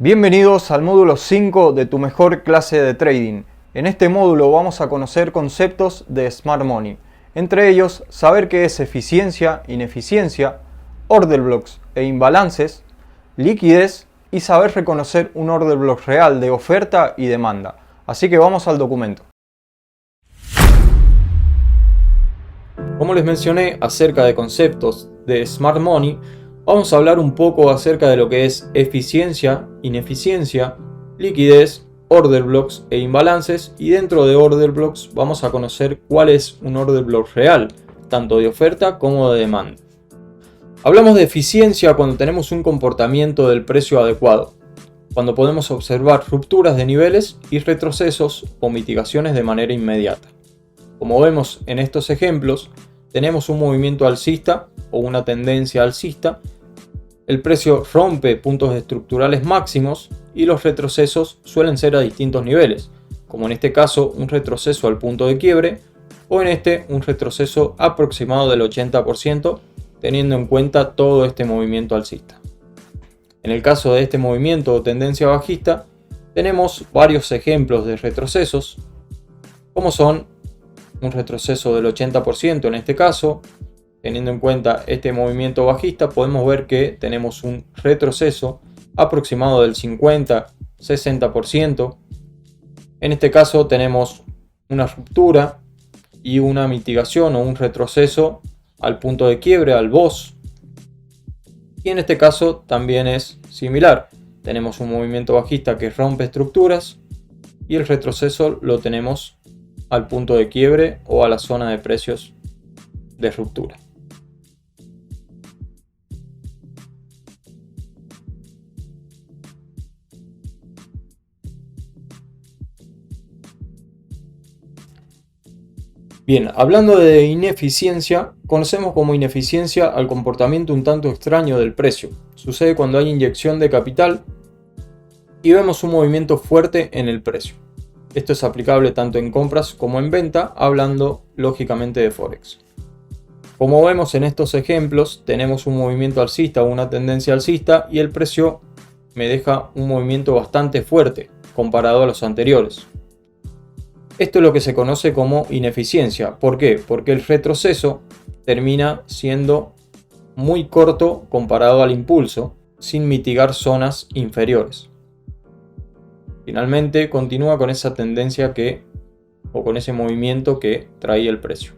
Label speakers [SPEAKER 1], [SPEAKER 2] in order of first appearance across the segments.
[SPEAKER 1] Bienvenidos al módulo 5 de tu mejor clase de trading. En este módulo vamos a conocer conceptos de Smart Money, entre ellos saber qué es eficiencia, ineficiencia, order blocks e imbalances, liquidez y saber reconocer un order block real de oferta y demanda. Así que vamos al documento. Como les mencioné acerca de conceptos de Smart Money, vamos a hablar un poco acerca de lo que es eficiencia, ineficiencia, liquidez, order blocks e imbalances, y dentro de order blocks vamos a conocer cuál es un order block real, tanto de oferta como de demanda. Hablamos de eficiencia cuando tenemos un comportamiento del precio adecuado, cuando podemos observar rupturas de niveles y retrocesos o mitigaciones de manera inmediata. Como vemos en estos ejemplos, tenemos un movimiento alcista o una tendencia alcista. El precio rompe puntos estructurales máximos y los retrocesos suelen ser a distintos niveles, como en este caso un retroceso al punto de quiebre o en este un retroceso aproximado del 80%, teniendo en cuenta todo este movimiento alcista. En el caso de este movimiento o tendencia bajista, tenemos varios ejemplos de retrocesos, como son un retroceso del 80% en este caso. Teniendo en cuenta este movimiento bajista, podemos ver que tenemos un retroceso aproximado del 50-60%. En este caso tenemos una ruptura y una mitigación o un retroceso al punto de quiebre, al BOS. Y en este caso también es similar. Tenemos un movimiento bajista que rompe estructuras y el retroceso lo tenemos al punto de quiebre o a la zona de precios de ruptura. Bien, hablando de ineficiencia, conocemos como ineficiencia al comportamiento un tanto extraño del precio. Sucede cuando hay inyección de capital y vemos un movimiento fuerte en el precio. Esto es aplicable tanto en compras como en venta, hablando lógicamente de Forex. Como vemos en estos ejemplos, tenemos un movimiento alcista o una tendencia alcista y el precio me deja un movimiento bastante fuerte comparado a los anteriores. Esto es lo que se conoce como ineficiencia. ¿Por qué? Porque el retroceso termina siendo muy corto comparado al impulso, sin mitigar zonas inferiores. Finalmente continúa con esa tendencia o con ese movimiento que traía el precio.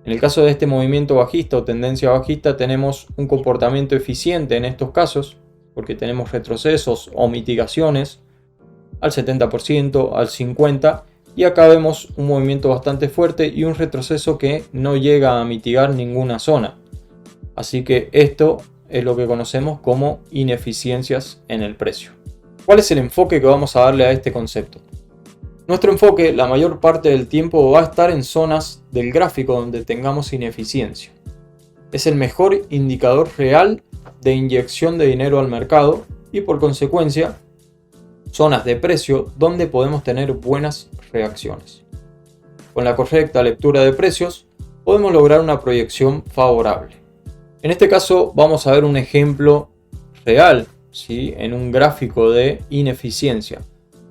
[SPEAKER 1] En el caso de este movimiento bajista o tendencia bajista, tenemos un comportamiento eficiente en estos casos, porque tenemos retrocesos o mitigaciones al 70%, al 50%, y acá vemos un movimiento bastante fuerte y un retroceso que no llega a mitigar ninguna zona. Así que esto es lo que conocemos como ineficiencias en el precio. ¿Cuál es el enfoque que vamos a darle a este concepto? Nuestro enfoque la mayor parte del tiempo va a estar en zonas del gráfico donde tengamos ineficiencia. Es el mejor indicador real de inyección de dinero al mercado y por consecuencia zonas de precio donde podemos tener buenas reacciones. Con la correcta lectura de precios podemos lograr una proyección favorable. En este caso vamos a ver un ejemplo real, ¿sí?, en un gráfico de ineficiencia.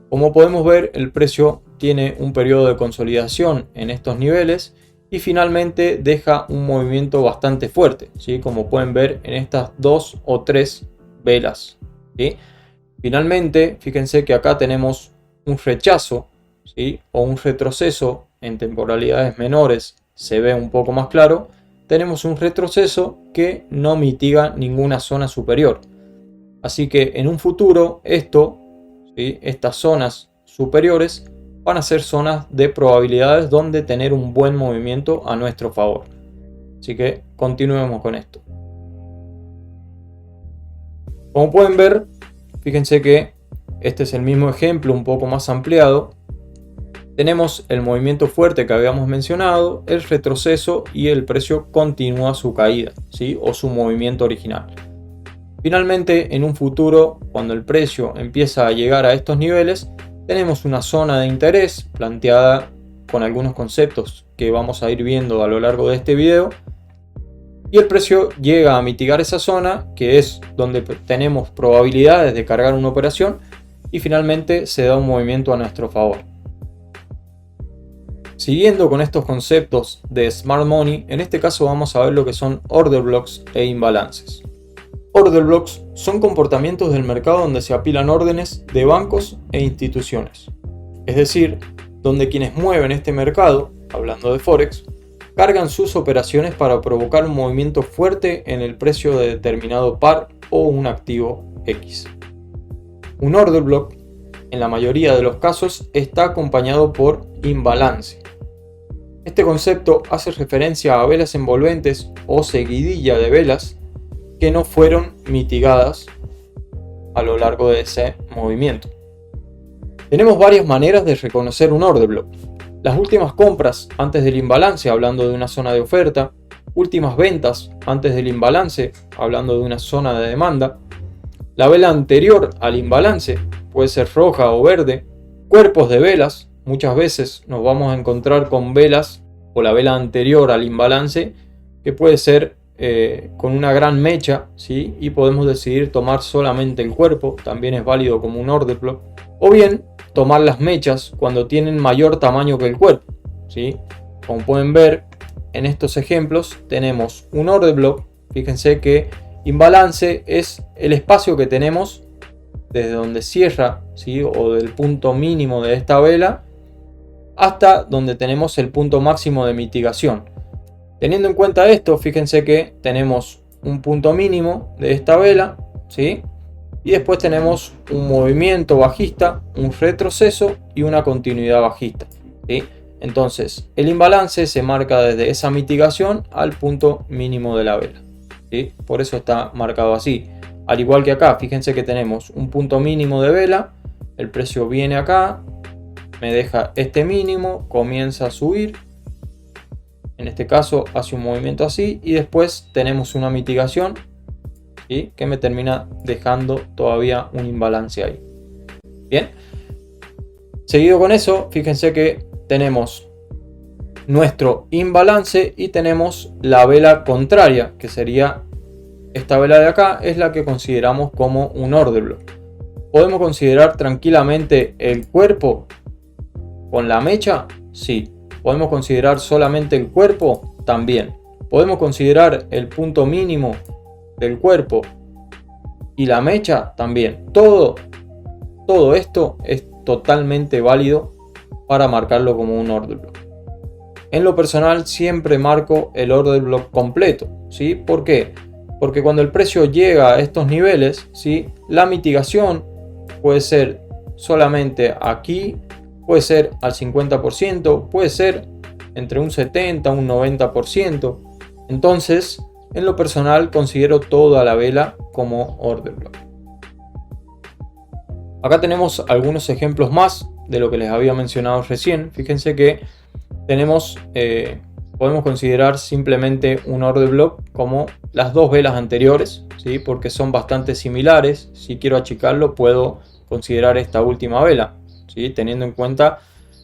[SPEAKER 1] Como podemos ver, el precio tiene un periodo de consolidación en estos niveles y finalmente deja un movimiento bastante fuerte, ¿sí?, como pueden ver en estas 2 o 3 velas, ¿sí? Finalmente, fíjense que acá tenemos un rechazo, ¿sí?, o un retroceso en temporalidades menores, se ve un poco más claro. Tenemos un retroceso que no mitiga ninguna zona superior. Así que en un futuro ¿sí?, estas zonas superiores van a ser zonas de probabilidades donde tener un buen movimiento a nuestro favor. Así que continuemos con esto. Como pueden ver, fíjense que este es el mismo ejemplo un poco más ampliado. Tenemos el movimiento fuerte que habíamos mencionado, el retroceso y el precio continúa su caída, ¿sí?, o su movimiento original. Finalmente, en un futuro, cuando el precio empieza a llegar a estos niveles, tenemos una zona de interés planteada con algunos conceptos que vamos a ir viendo a lo largo de este video. y el precio llega a mitigar esa zona, que es donde tenemos probabilidades de cargar una operación, y finalmente se da un movimiento a nuestro favor. Siguiendo con estos conceptos de Smart Money, en este caso vamos a ver lo que son order blocks e imbalances. Order blocks son comportamientos del mercado donde se apilan órdenes de bancos e instituciones. Es decir, donde quienes mueven este mercado, hablando de Forex, cargan sus operaciones para provocar un movimiento fuerte en el precio de determinado par o un activo X. Un order block, en la mayoría de los casos, está acompañado por imbalance. Este concepto hace referencia a velas envolventes o seguidilla de velas que no fueron mitigadas a lo largo de ese movimiento. Tenemos varias maneras de reconocer un order block. Las últimas compras antes del imbalance, hablando de una zona de oferta, últimas ventas antes del imbalance, hablando de una zona de demanda, la vela anterior al imbalance, puede ser roja o verde, cuerpos de velas, muchas veces nos vamos a encontrar con velas o la vela anterior al imbalance, que puede ser con una gran mecha, ¿sí? Y podemos decidir tomar solamente el cuerpo, también es válido como un order block, o bien tomar las mechas cuando tienen mayor tamaño que el cuerpo, ¿sí? Como pueden ver en estos ejemplos tenemos un order block. Fíjense que imbalance es el espacio que tenemos desde donde cierra, ¿sí? O del punto mínimo de esta vela hasta donde tenemos el punto máximo de mitigación. Teniendo en cuenta esto, fíjense que tenemos un punto mínimo de esta vela, ¿sí? Y después tenemos un movimiento bajista, un retroceso y una continuidad bajista, ¿sí? Entonces, el imbalance se marca desde esa mitigación al punto mínimo de la vela, ¿sí? Por eso está marcado así. Al igual que acá, fíjense que tenemos un punto mínimo de vela, el precio viene acá, me deja este mínimo, comienza a subir. En este caso hace un movimiento así y después tenemos una mitigación, ¿sí? Que me termina dejando todavía un imbalance ahí. Bien, seguido con eso, fíjense que tenemos nuestro imbalance y tenemos la vela contraria, que sería esta vela de acá, es la que consideramos como un order block. ¿Podemos considerar tranquilamente el cuerpo con la mecha? Sí. ¿Podemos considerar solamente el cuerpo? También. ¿Podemos considerar el punto mínimo del cuerpo y la mecha? También. Todo esto es totalmente válido para marcarlo como un order block. En lo personal siempre marco el order block completo, ¿sí? ¿Por qué? Porque cuando el precio llega a estos niveles, ¿sí? La mitigación puede ser solamente aquí, puede ser al 50%, puede ser entre un 70 y un 90%. Entonces, en lo personal considero toda la vela como order block. Acá tenemos algunos ejemplos más de lo que les había mencionado recién. Fíjense que tenemos, podemos considerar simplemente un order block como las dos velas anteriores, ¿sí? Porque son bastante similares. Si quiero achicarlo, puedo considerar esta última vela, ¿sí? Teniendo en cuenta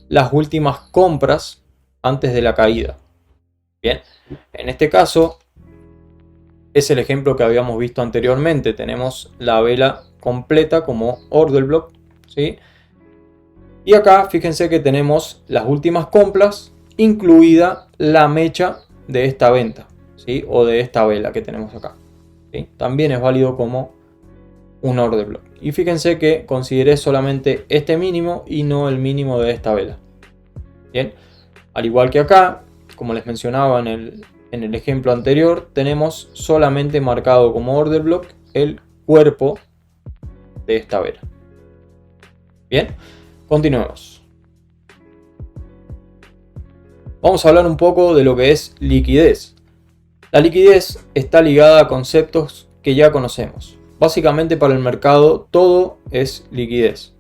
[SPEAKER 1] las últimas compras antes de la caída. Bien, en este caso es el ejemplo que habíamos visto anteriormente. Tenemos la vela completa como order block, ¿sí? Y acá fíjense que tenemos las últimas compras, incluida la mecha de esta venta, ¿sí? O de esta vela que tenemos acá, ¿sí? También es válido como un order block. Y fíjense que consideré solamente este mínimo y no el mínimo de esta vela. Bien, al igual que acá, como les mencionaba en el ejemplo anterior, tenemos solamente marcado como order block el cuerpo de esta vela. Bien, continuemos. Vamos a hablar un poco de lo que es liquidez. La liquidez está ligada a conceptos que ya conocemos. Básicamente para el mercado todo es liquidez.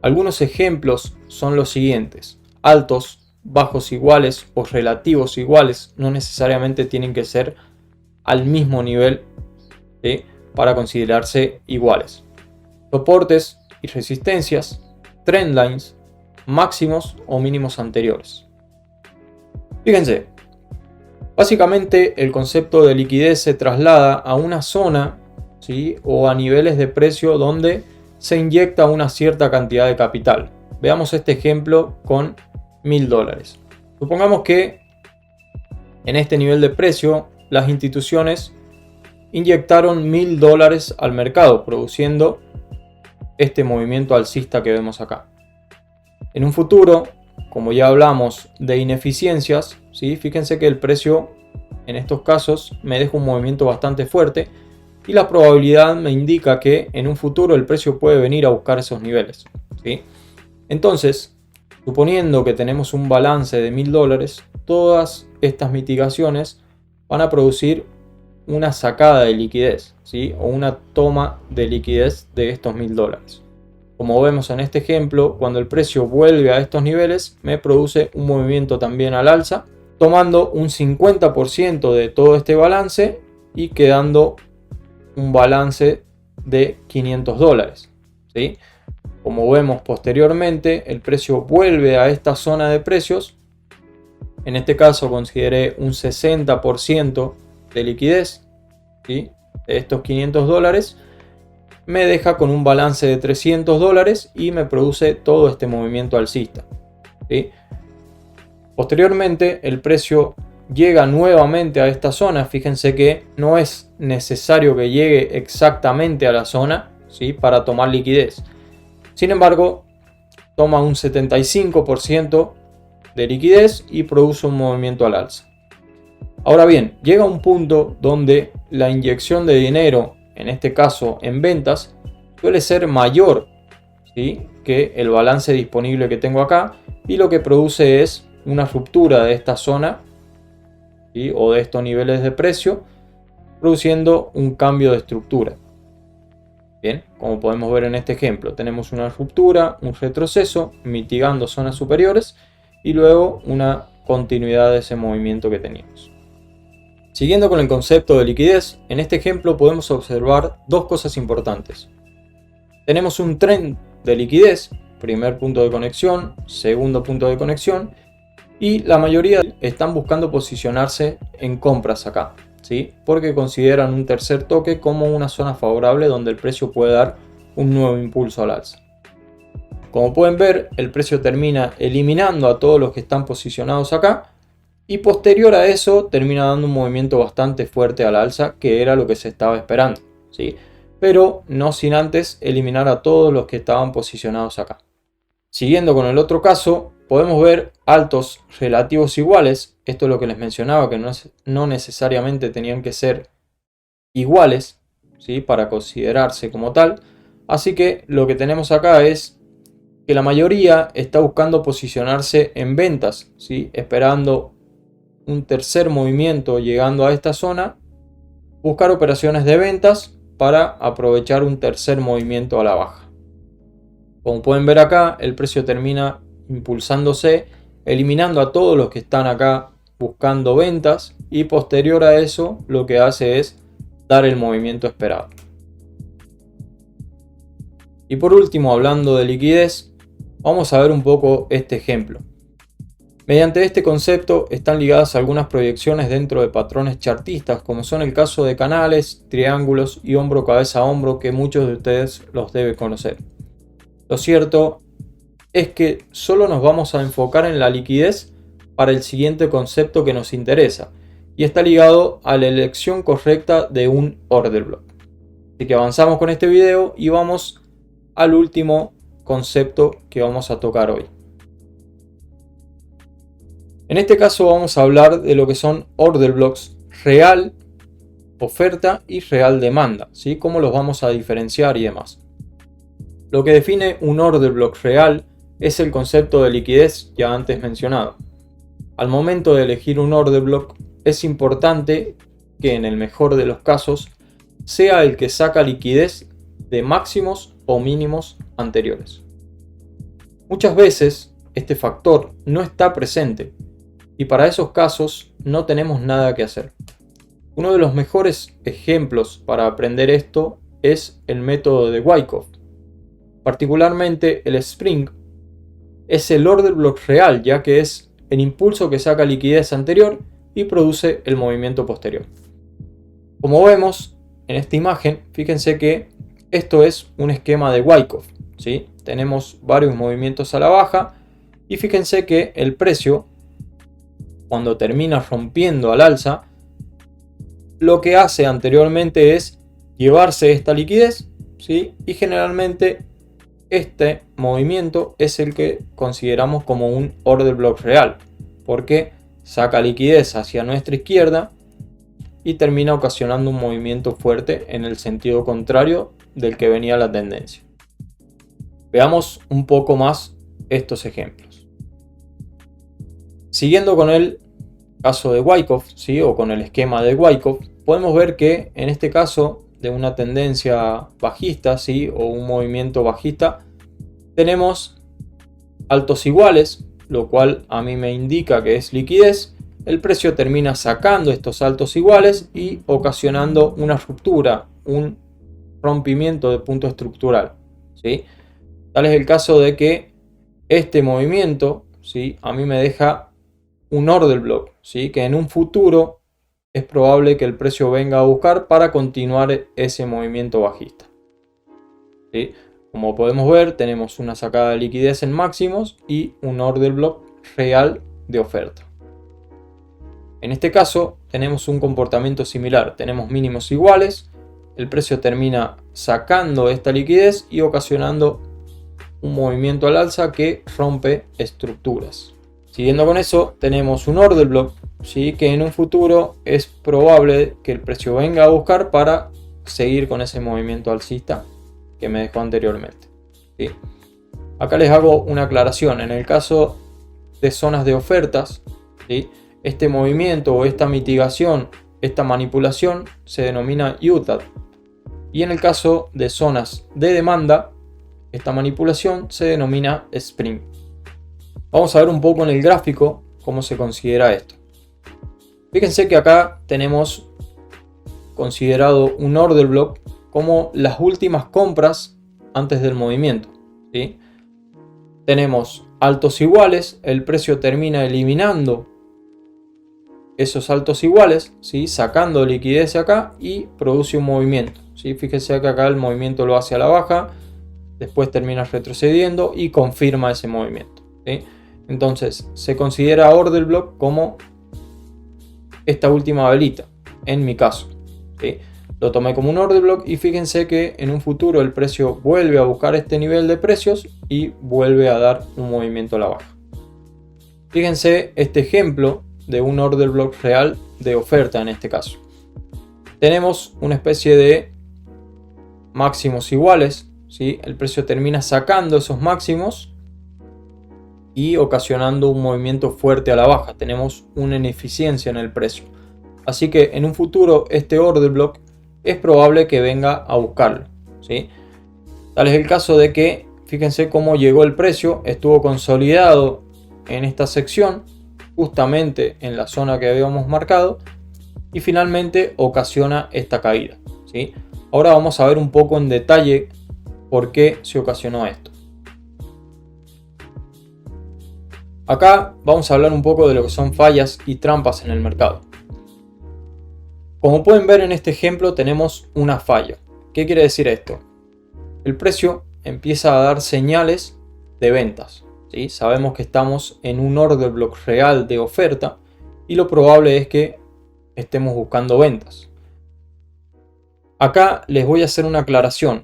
[SPEAKER 1] Algunos ejemplos son los siguientes: altos, bajos iguales o relativos iguales, no necesariamente tienen que ser al mismo nivel, ¿sí? Para considerarse iguales. Soportes y resistencias, trendlines, máximos o mínimos anteriores. Fíjense, Básicamente el concepto de liquidez se traslada a una zona, ¿sí?, o a niveles de precio donde se inyecta una cierta cantidad de capital. Veamos este ejemplo con $1000. Supongamos que en este nivel de precio las instituciones inyectaron $1000 al mercado, produciendo este movimiento alcista que vemos acá. En un futuro, como ya hablamos de ineficiencias, ¿sí?, fíjense que el precio en estos casos me deja un movimiento bastante fuerte y la probabilidad me indica que en un futuro el precio puede venir a buscar esos niveles, ¿sí? Entonces, suponiendo que tenemos un balance de $1000, todas estas mitigaciones van a producir una sacada de liquidez, ¿sí?, o una toma de liquidez de estos $1000. Como vemos en este ejemplo, cuando el precio vuelve a estos niveles, me produce un movimiento también al alza, tomando un 50% de todo este balance y quedando un balance de $500, ¿sí? Como vemos posteriormente, el precio vuelve a esta zona de precios. En este caso consideré un 60% de liquidez, ¿sí?, de estos $500. Me deja con un balance de $300 y me produce todo este movimiento alcista, ¿sí? Posteriormente el precio llega nuevamente a esta zona. Fíjense que no es necesario que llegue exactamente a la zona, ¿sí?, para tomar liquidez. Sin embargo, toma un 75% de liquidez y produce un movimiento al alza. Ahora bien, llega un punto donde la inyección de dinero, en este caso en ventas, suele ser mayor, ¿sí?, que el balance disponible que tengo acá, y lo que produce es una ruptura de esta zona, ¿sí?, o de estos niveles de precio, produciendo un cambio de estructura. Bien, como podemos ver en este ejemplo, tenemos una ruptura, un retroceso, mitigando zonas superiores y luego una continuidad de ese movimiento que teníamos. Siguiendo con el concepto de liquidez, en este ejemplo podemos observar dos cosas importantes. Tenemos un trend de liquidez, primer punto de conexión, segundo punto de conexión, y la mayoría están buscando posicionarse en compras acá, ¿sí?, porque consideran un tercer toque como una zona favorable donde el precio puede dar un nuevo impulso al alza. Como pueden ver, el precio termina eliminando a todos los que están posicionados acá y posterior a eso termina dando un movimiento bastante fuerte al alza, que era lo que se estaba esperando, ¿sí?, pero no sin antes eliminar a todos los que estaban posicionados acá. Siguiendo con el otro caso, podemos ver altos relativos iguales. Esto es lo que les mencionaba, que no necesariamente tenían que ser iguales, ¿sí?, para considerarse como tal. Así que lo que tenemos acá es que la mayoría está buscando posicionarse en ventas, ¿sí?, esperando un tercer movimiento llegando a esta zona, buscar operaciones de ventas para aprovechar un tercer movimiento a la baja. Como pueden ver acá, el precio termina impulsándose, eliminando a todos los que están acá buscando ventas, y posterior a eso lo que hace es dar el movimiento esperado. Y por último, hablando de liquidez, vamos a ver un poco este ejemplo. Mediante este concepto están ligadas algunas proyecciones dentro de patrones chartistas, como son el caso de canales, triángulos y hombro cabeza hombro, que muchos de ustedes los deben conocer. Lo cierto es que solo nos vamos a enfocar en la liquidez para el siguiente concepto que nos interesa, y está ligado a la elección correcta de un order block. Así que avanzamos con este video y vamos al último concepto que vamos a tocar hoy. En este caso vamos a hablar de lo que son order blocks real oferta y real demanda, ¿sí?, cómo los vamos a diferenciar y demás. Lo que define un order block real es el concepto de liquidez ya antes mencionado. Al momento de elegir un order block es importante que en el mejor de los casos sea el que saca liquidez de máximos o mínimos anteriores. Muchas veces este factor no está presente y para esos casos no tenemos nada que hacer. Uno de los mejores ejemplos para aprender esto es el método de Wyckoff. Particularmente el Spring es el order block real, ya que es el impulso que saca liquidez anterior y produce el movimiento posterior. Como vemos en esta imagen, fíjense que esto es un esquema de Wyckoff, ¿sí? Tenemos varios movimientos a la baja y fíjense que el precio, cuando termina rompiendo al alza, lo que hace anteriormente es llevarse esta liquidez, ¿sí? Y generalmente este movimiento es el que consideramos como un order block real, porque saca liquidez hacia nuestra izquierda y termina ocasionando un movimiento fuerte en el sentido contrario del que venía la tendencia. Veamos un poco más estos ejemplos. Siguiendo con el caso de Wyckoff, ¿sí? O con el esquema de Wyckoff, podemos ver que en este caso de una tendencia bajista, ¿sí? O un movimiento bajista, tenemos altos iguales, lo cual a mí me indica que es liquidez. El precio termina sacando estos altos iguales y ocasionando una ruptura, un rompimiento de punto estructural, ¿sí? Tal es el caso de que este movimiento, ¿sí? A mí me deja un order block, ¿sí? Que en un futuro es probable que el precio venga a buscar para continuar ese movimiento bajista, ¿sí? Como podemos ver, tenemos una sacada de liquidez en máximos y un order block real de oferta. En este caso tenemos un comportamiento similar, tenemos mínimos iguales, el precio termina sacando esta liquidez y ocasionando un movimiento al alza que rompe estructuras. Siguiendo con eso, tenemos un order block, ¿sí? Que en un futuro es probable que el precio venga a buscar para seguir con ese movimiento alcista que me dejó anteriormente, ¿sí? Acá les hago una aclaración. En el caso de zonas de ofertas, ¿sí? Este movimiento o esta mitigación, esta manipulación se denomina UTAD. Y en el caso de zonas de demanda, esta manipulación se denomina Spring. Vamos a ver un poco en el gráfico cómo se considera esto. Fíjense que acá tenemos considerado un order block como las últimas compras antes del movimiento, ¿sí? Tenemos altos iguales, el precio termina eliminando esos altos iguales, ¿sí? Sacando liquidez acá y produce un movimiento, ¿sí? Fíjense que acá el movimiento lo hace a la baja, después termina retrocediendo y confirma ese movimiento, ¿sí? Entonces se considera order block como esta última velita, en mi caso, ¿sí? Lo tomé como un order block y fíjense que en un futuro el precio vuelve a buscar este nivel de precios y vuelve a dar un movimiento a la baja. Fíjense este ejemplo de un order block real de oferta en este caso. Tenemos una especie de máximos iguales, ¿sí? El precio termina sacando esos máximos y ocasionando un movimiento fuerte a la baja. Tenemos una ineficiencia en el precio. Así que en un futuro este order block es probable que venga a buscarlo, ¿sí? Tal es el caso de que, fíjense cómo llegó el precio, estuvo consolidado en esta sección, justamente en la zona que habíamos marcado, y finalmente ocasiona esta caída, ¿sí? Ahora vamos a ver un poco en detalle por qué se ocasionó esto. Acá vamos a hablar un poco de lo que son fallas y trampas en el mercado. Como pueden ver en este ejemplo tenemos una falla. ¿Qué quiere decir esto? El precio empieza a dar señales de ventas, ¿sí? Sabemos que estamos en un order block real de oferta y lo probable es que estemos buscando ventas. Acá les voy a hacer una aclaración.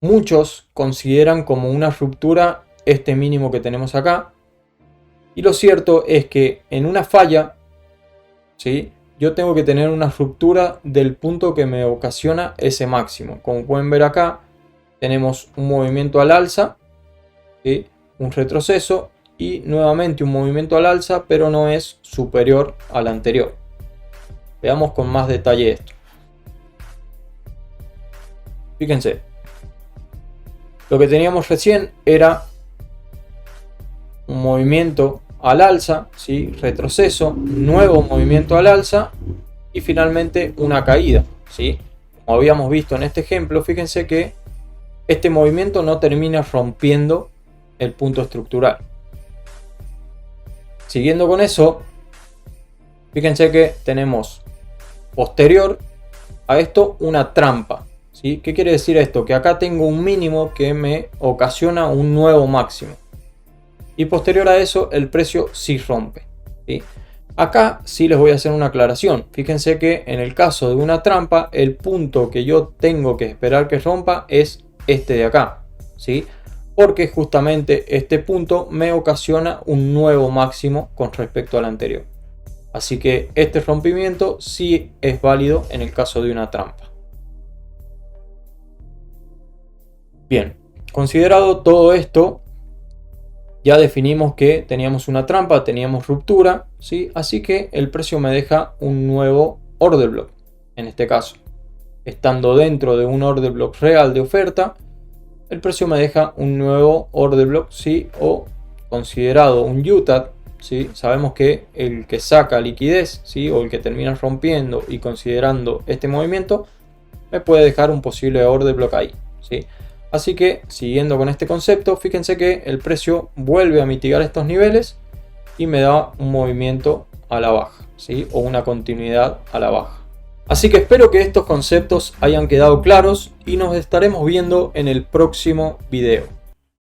[SPEAKER 1] Muchos consideran como una ruptura este mínimo que tenemos acá. Y lo cierto es que en una falla, ¿sí? Yo tengo que tener una ruptura del punto que me ocasiona ese máximo. Como pueden ver acá, tenemos un movimiento al alza, ¿sí? Un retroceso y nuevamente un movimiento al alza, pero no es superior al anterior. Veamos con más detalle esto. Fíjense, lo que teníamos recién era un movimiento al alza, ¿sí? Retroceso, nuevo movimiento al alza y finalmente una caída, ¿sí? Como habíamos visto en este ejemplo, fíjense que este movimiento no termina rompiendo el punto estructural. Siguiendo con eso, Fíjense que tenemos posterior a esto una trampa, ¿sí? ¿Qué quiere decir esto? Que acá tengo un mínimo que me ocasiona un nuevo máximo. Y posterior a eso el precio sí rompe, ¿sí? Acá sí les voy a hacer una aclaración. Fíjense que en el caso de una trampa, el punto que yo tengo que esperar que rompa es este de acá, ¿sí? Porque justamente este punto me ocasiona un nuevo máximo con respecto al anterior. Así que este rompimiento sí es válido en el caso de una trampa. Bien, considerado todo esto, ya definimos que teníamos una trampa, teníamos ruptura, ¿sí? Así que el precio me deja un nuevo order block. En este caso, estando dentro de un order block real de oferta, el precio me deja un nuevo order block, ¿sí? O considerado un UTAT, ¿sí? Sabemos que el que saca liquidez, ¿sí? O el que termina rompiendo y considerando este movimiento, me puede dejar un posible order block ahí, ¿sí? Así que, siguiendo con este concepto, fíjense que el precio vuelve a mitigar estos niveles y me da un movimiento a la baja, ¿sí? O una continuidad a la baja. Así que espero que estos conceptos hayan quedado claros y nos estaremos viendo en el próximo video.